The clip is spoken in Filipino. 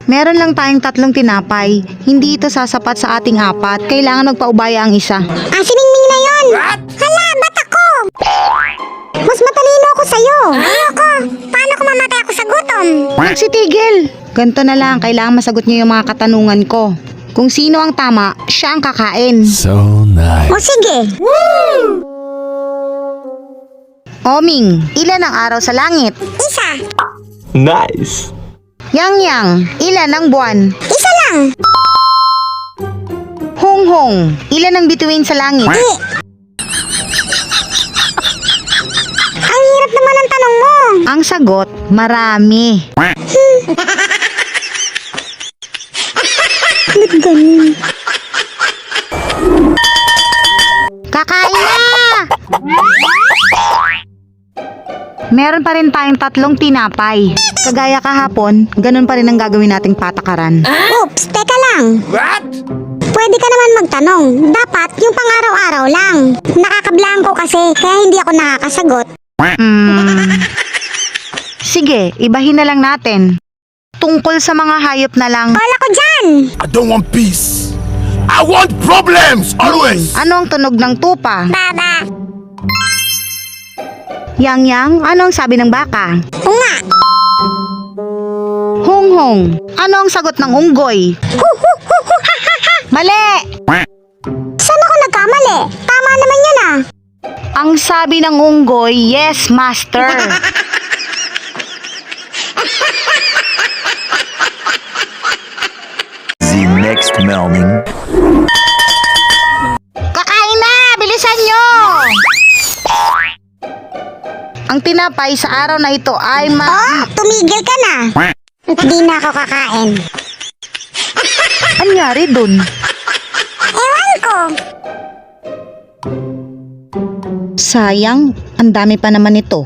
Meron lang tayong 3 tinapay. Hindi ito sasapat sa ating 4. Kailangan magpaubaya ang isa. Si Mingming na yun! Hala, ba't ako? Mas matalino ako sa'yo! Ayoko! Paano kung mamatay ako sa gutom? Si Tigil! Ganto na lang, kailangan masagot niyo yung mga katanungan ko. Kung sino ang tama, siya ang kakain. So nice. O sige! Oming, ilan ang araw sa langit? Isa! Nice. Yang, ilan ang buwan? Isa lang! Hong, ilan ang bituin sa langit? Ang hirap naman ang tanong mo! Ang sagot, marami. Ba't ganun? Kakain na! Meron pa rin tayong 3 tinapay. Kagaya kahapon, ganun pa rin ang gagawin nating patakaran. Oops, teka lang! Pwede ka naman magtanong. Dapat yung pang-araw-araw lang. Nakakablangko kasi, kaya hindi ako nakakasagot. Sige, ibahin na lang natin. Tungkol sa mga hayop na lang. Wala ko dyan! I don't want peace. I want problems always. Ano ang tunog ng tupa? Baba! Yang, ano ang sabi ng baka? Unga! Hong, ano ang sagot ng unggoy? Mali! Saan ako nagkamali? Tama naman yun ah! Ang sabi ng unggoy, yes, master. The next morning. Kakain na! Bilisan nyo! Ang tinapay sa araw na ito ay Tumigil ka na! Hindi na ako kakain. Anyari dun? Ewan ko! Sayang, ang dami pa naman ito.